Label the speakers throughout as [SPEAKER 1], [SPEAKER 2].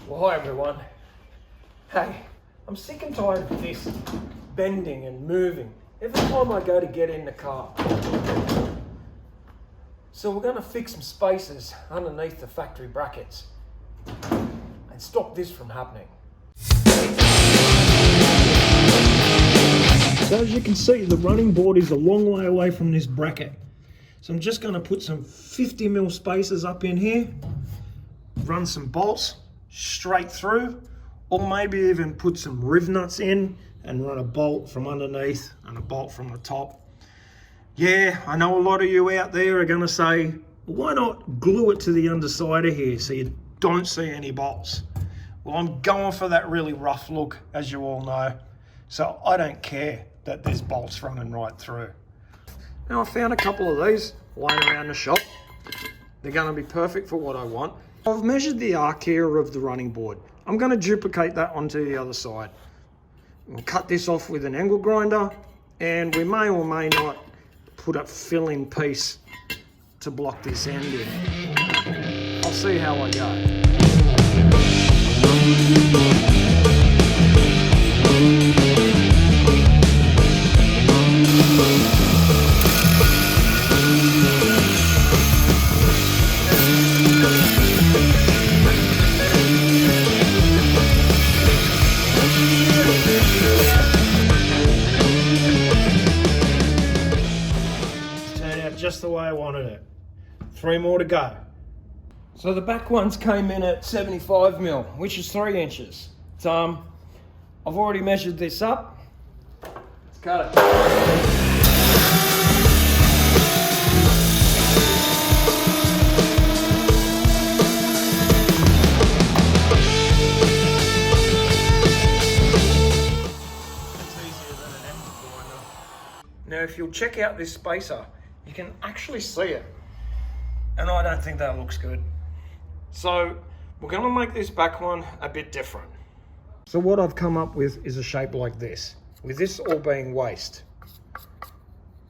[SPEAKER 1] Well, hi everyone. Hey, I'm sick and tired of this bending and moving every time I go to get in the car. So we're going to fix some spacers underneath the factory brackets and stop this from happening. So as you can see, the running board is a long way away from this bracket. So I'm just going to put some 50mm spacers up in here, run some bolts straight through, or maybe even put some rivnuts in and run a bolt from underneath and a bolt from the top. Yeah, I know a lot of you out there are going to say, why not glue it to the underside of here so you don't see any bolts? Well, I'm going for that really rough look, as you all know, so I don't care that there's bolts running right through. Now I found a couple of these lying around the shop. They're going to be perfect for what I want. I've measured the arc here of the running board. I'm going to duplicate that onto the other side. We'll cut this off with an angle grinder, and we may or may not put a fill-in piece to block this end in. I'll see how I go. Just the way I wanted it. 3 more to go. So the back ones came in at 75mm, which is 3 inches. So I've already measured this up. Let's cut it. Now if you'll check out this spacer, you can actually see it, and I don't think that looks good. So we're going to make this back one a bit different. So what I've come up with is a shape like this, with this all being waste.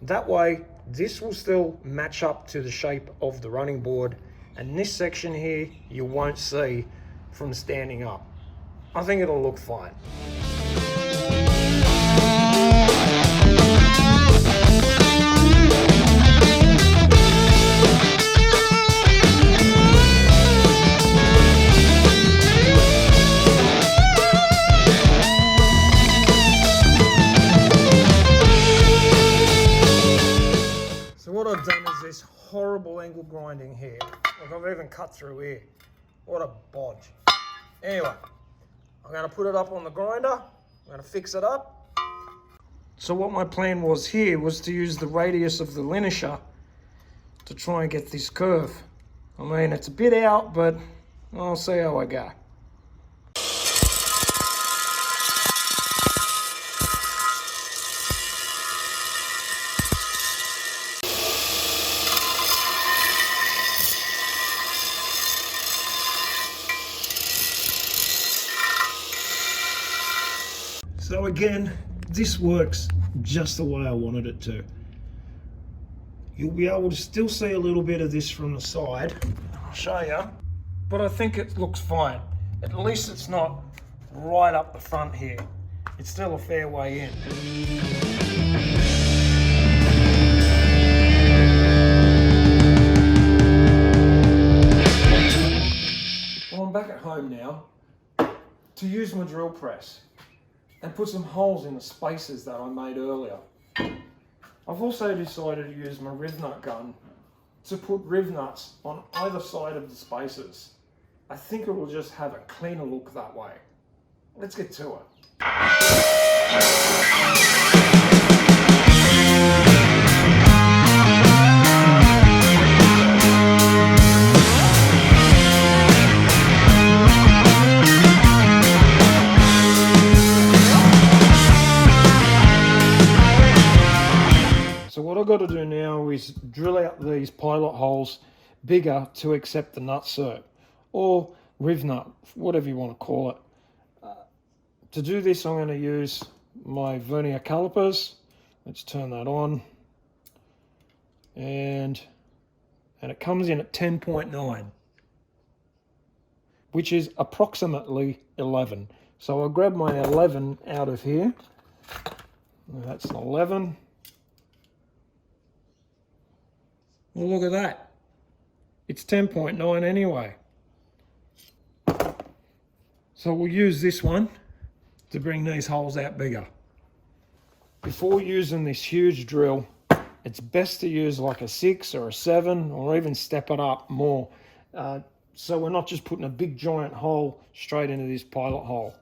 [SPEAKER 1] That way this will still match up to the shape of the running board, and this section here you won't see from standing up. I think it'll look fine. What I've done is this horrible angle grinding here. Like I've even cut through here. What a bodge. Anyway, I'm going to put it up on the grinder. I'm going to fix it up. So what my plan was here was to use the radius of the linisher to try and get this curve. I mean, it's a bit out, but I'll see how I go. So again, this works just the way I wanted it to. You'll be able to still see a little bit of this from the side. I'll show you. But I think it looks fine. At least it's not right up the front here. It's still a fair way in. Well, I'm back at home now to use my drill press and put some holes in the spacers that I made earlier. I've also decided to use my Rivnut gun to put rivnuts on either side of the spacers. I think it will just have a cleaner look that way. Let's get to it. So what I've got to do now is drill out these pilot holes bigger to accept the Nutsert, or Rivnut, whatever you want to call it. To do this, I'm going to use my vernier calipers. Let's turn that on. And it comes in at 10.9. which is approximately 11. So I'll grab my 11 out of here. That's an 11. Well, look at that. It's 10.9 anyway. So we'll use this one to bring these holes out bigger. Before using this huge drill, it's best to use like a 6 or a 7 or even step it up more. So we're not just putting a big giant hole straight into this pilot hole.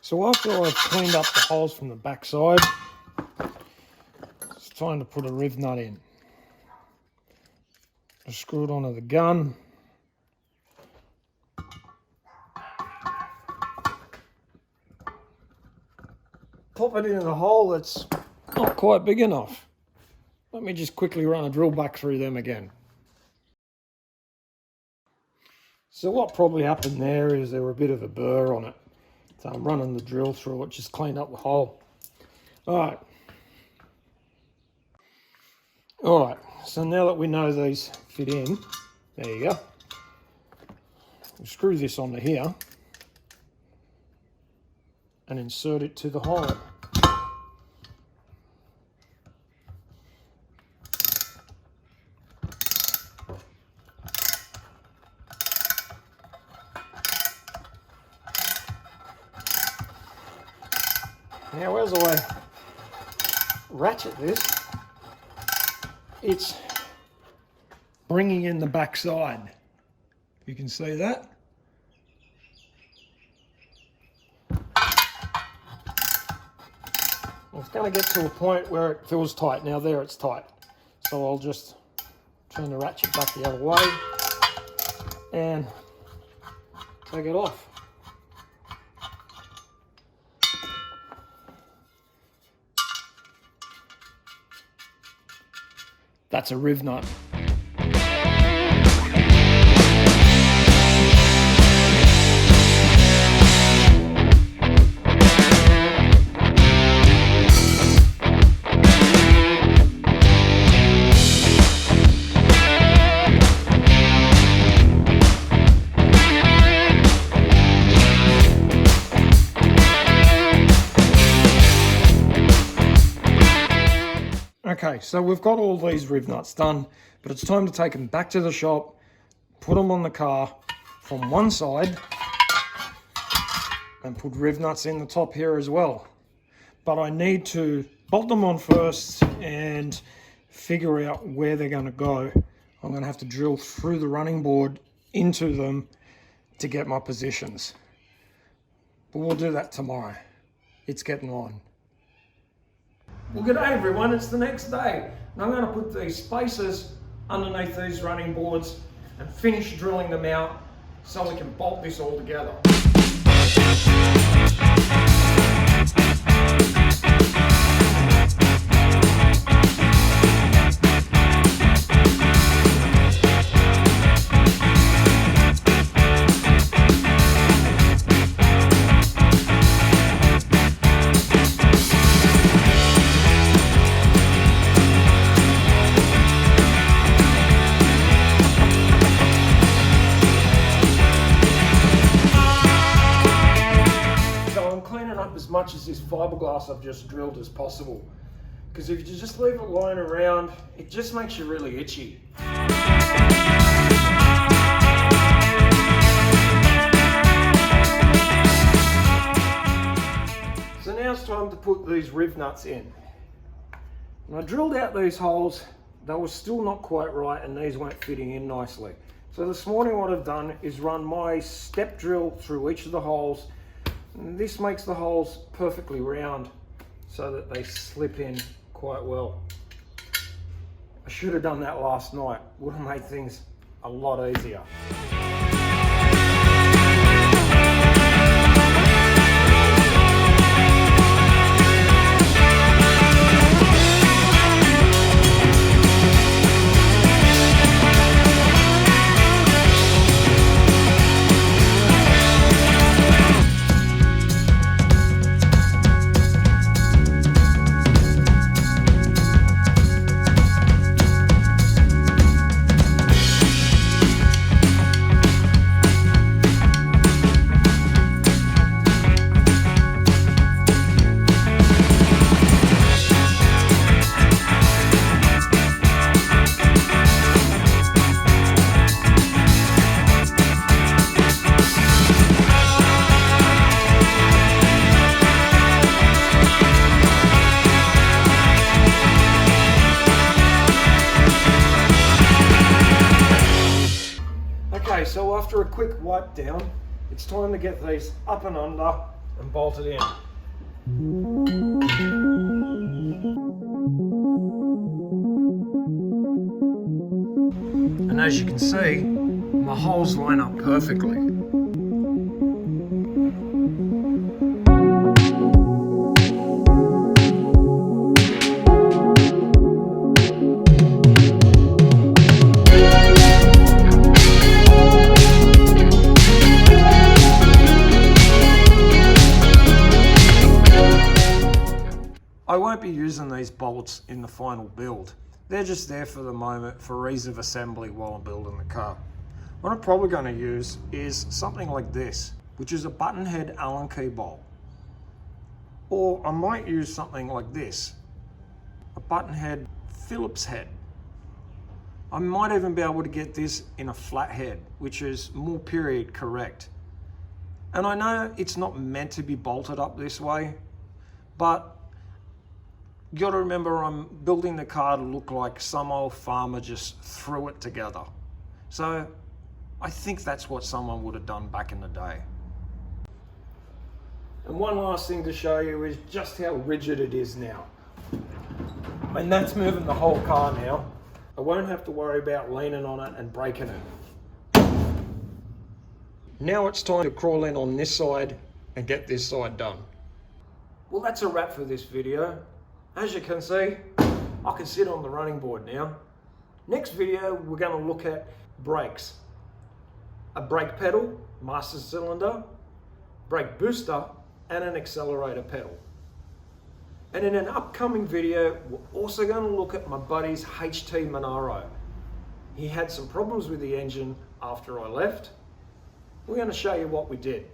[SPEAKER 1] So after I've cleaned up the holes from the back side, it's time to put a riv nut in. I screw it onto the gun. Pop it into the hole that's not quite big enough. Let me just quickly run a drill back through them again. So what probably happened there is there were a bit of a burr on it. So I'm running the drill through it, just cleaned up the hole. All right, so now that we know these fit in, there you go. We'll screw this onto here and insert it to the hole. Now as I ratchet this, it's bringing in the back side. You can see that. It's going to get to a point where it feels tight. Now there it's tight. So I'll just turn the ratchet back the other way and take it off. That's a riv nut. Okay, so we've got all these riv nuts done, but it's time to take them back to the shop, put them on the car from one side, and put riv nuts in the top here as well. But I need to bolt them on first and figure out where they're going to go. I'm going to have to drill through the running board into them to get my positions. But we'll do that tomorrow. It's getting on. Well, good day everyone, it's the next day. And I'm going to put these spacers underneath these running boards and finish drilling them out so we can bolt this all together. As much as this fiberglass I've just drilled as possible, because if you just leave it lying around, it just makes you really itchy. So now it's time to put these riv nuts in. And I drilled out these holes, they were still not quite right and these weren't fitting in nicely. So this morning what I've done is run my step drill through each of the holes. And this makes the holes perfectly round so that they slip in quite well. should have done that last night. Would have made things a lot easier. Okay, so after a quick wipe down, it's time to get these up and under and bolted in. And as you can see, my holes line up perfectly. I won't be using these bolts in the final build. They're just there for the moment for ease of assembly while I'm building the car. What I'm probably going to use is something like this, which is a button head Allen key bolt. Or I might use something like this, a button head Phillips head. I might even be able to get this in a flat head, which is more period correct. And I know it's not meant to be bolted up this way, but you got to remember I'm building the car to look like some old farmer just threw it together. So I think that's what someone would have done back in the day. And one last thing to show you is just how rigid it is now. And that's moving the whole car now. I won't have to worry about leaning on it and breaking it. Now it's time to crawl in on this side and get this side done. Well, that's a wrap for this video. As you can see, I can sit on the running board now. Next video, we're going to look at brakes. A brake pedal, master cylinder, brake booster, and an accelerator pedal. And in an upcoming video, we're also going to look at my buddy's HT Monaro. He had some problems with the engine after I left. We're going to show you what we did.